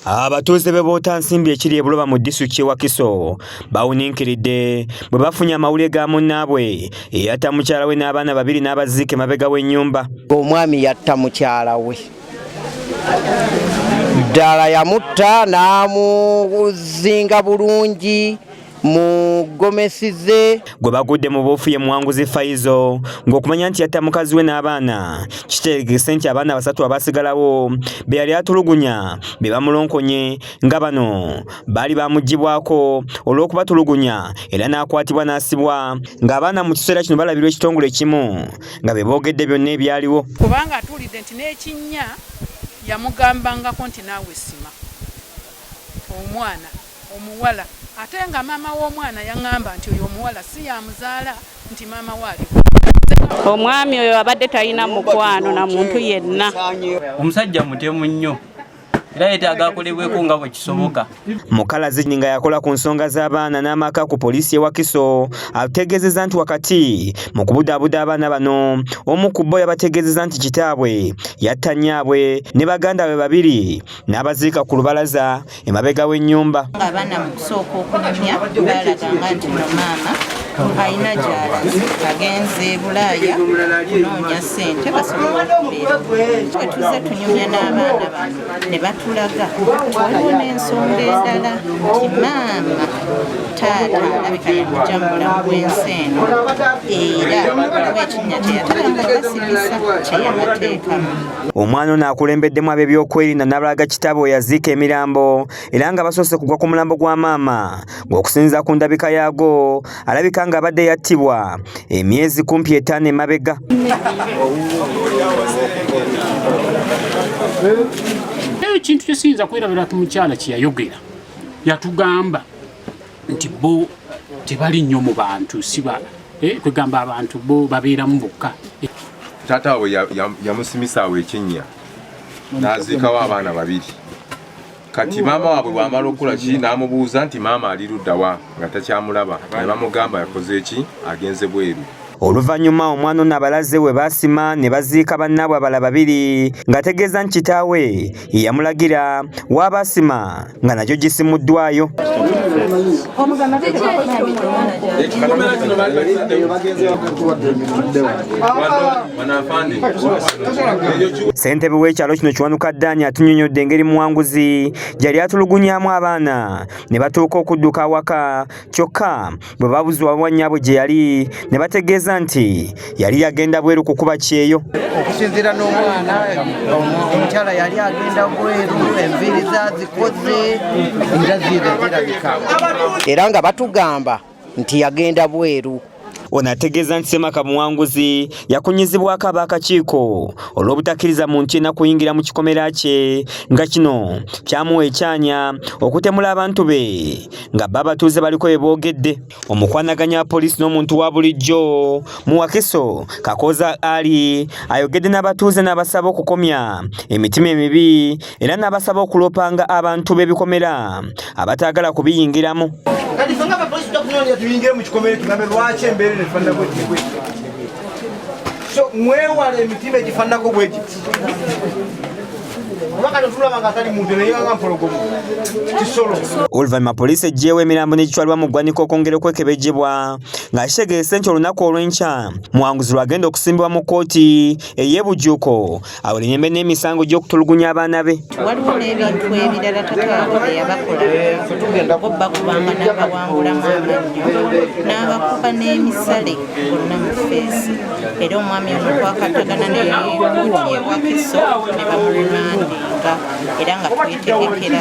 Abatuuze b'e Bootansimbi ekiri e Buloba mu disitulikiti wa Kiso bawuniikiridde bwe bafunye amawulire ga Nyabwe eyatta mukyala we n'abaana babiri n'abaziika emabega w'ennyumba. Omwami yatta mukyala we ddala yamutta n'amuzinga bulungi mugomesize gwe bagudde mu buufu ye Muwanguzi Faizo ng'okumanya nti yatta mukazi we n'abaana kitegeese nti abaana basatu abasigalawo be yali atulugunya be bamulonkonye nga bano baali bamugibwako olw'okubatulugunya era n'akwatibwa n'asibwa ng'abaana mu kiseera kino balabirwa ekitongole kimu nga be boogedde byonna ebyaliwo kubanga atuulidde nti n'ekinnya yamugambangako nti naawe sima omwana omuwala ate nga maama w'omwana yaŋŋamba nti oyo omuwala si yamuzaala nti maama waali omwami oyo abadde talina mukwano na muntu yenna. Omusajja mutemu nnyo era yeetaaga akolebweko nga bwe kisoboka. Mukalazi nga yakola ku nsonga z'abaana n'amaka ku poliisi ewa Kiso ategeezezza nti wakati mu kubudaabuda abaana bano omu ku bo yabategeezezza nti kitaabwe yatta Nyabwe ne baganda be babiri n'abaziika ku lubalaza emabega w'ennyumba. Abaana mu kusooka okunyumya balaganga nti maama alina gy'alaze agenze Bulaaya kunoonya ssente basobola okubeera. Tuze tunyumya n'abaana bano ne batulaga waliwo n'ensonga endala nti maama taata alabika yamujja mu bulamu bw'ensi eno era waliwo ekinnya kye yatalanga basibisa kye yabateekamu. Omwana ono akulembeddemu ab'ebyokwerinda n'abalaga kitaabwe we yaziika emirambo era nga basoose kugwa ku mulambo gwa maama ng'okusinziira ku ndabika yaago alabika nga abadde yattibwa emyezi kumpi 5 emabega. Ekintu kyesiyinza kwerabira ku mukyala kye yayogera yatugamba nti bo tebali nnyo mu bantu siba kwegamba abantu bo babeeramu bokka. Taata we yamusimisa awo ekinnya n'aziikawo abaana babiri. Kati maama waabwe bw'amala okula ki n'amubuuza nti maama ali luddawa nga takyamulaba ne bamugamba yakoze eki agenze bweru. Oluvannyuma omwana ono abalaze we baasima ne baziika bannaabwe abalala babiri ng'ategeeza nti kitaawe yamulagira w'abaasima nga nakyo gisimuddwayo. Ssentebe w'ekyalo kino Kiwanuka Ddaanya atunnyonnyodde engeri Muwanguzi gy'ali atulugunyaamu abaana ne batuuka okudduka awaka kyokka bwe babuzibwa wa Nyabwe gye yali ne bategeeza nti yali yagenda bweru kukuba kyeyo. Okusinziira n'omwana omukyala yali agenda bweru enviiri zazikoze era zirabika era nga batugamba nti yagenda bweru. Ono ategeeza nti Ssemaka Muwanguzi yakunyizibwako ab'akakiiko olw'obutakkiriza muntu yenna kuyingira mu kikomera kye nga kino kyamuwa ekyanya okutemula abantu be nga bo abatuuze baliko bye boogedde. Omukwanaganya wa poliisi n'omuntu wa bulijjo mu Wakiso Kakooza Ali ayogedde n'abatuuze n'abasaba okukomya emitima emibi era n'abasaba okulopanga abantu b'ebikomera abataagala kubiyingiramu. Kati songa pa polisi tukunyonya tuyingire mu kikomere tugambe lwaki embeera efaanako bwe so mwewale emitima egifaanako bwe giti oluvannyuma poliisi eggyeewo emirambo n'egitwalibwa mu ggwanika okwongera okwekebejjebwa nga kitegeese nti olunaku olw'enkya Muwanguzi lwagenda okusimbibwa mu kkooti ey'ebujuuko awo enyembe n'emisango gy'okutulugunya abaana be. Waliwo n'ebintu ebirala tataawe bye yabakola bakubanga n'abawangulamu amannyo n'abakuba n'emisale bonna mu ffeesi era omwami ono twakatagana n'ekkuuli ewa Kiso ne bamulunandinga era nga twetegekera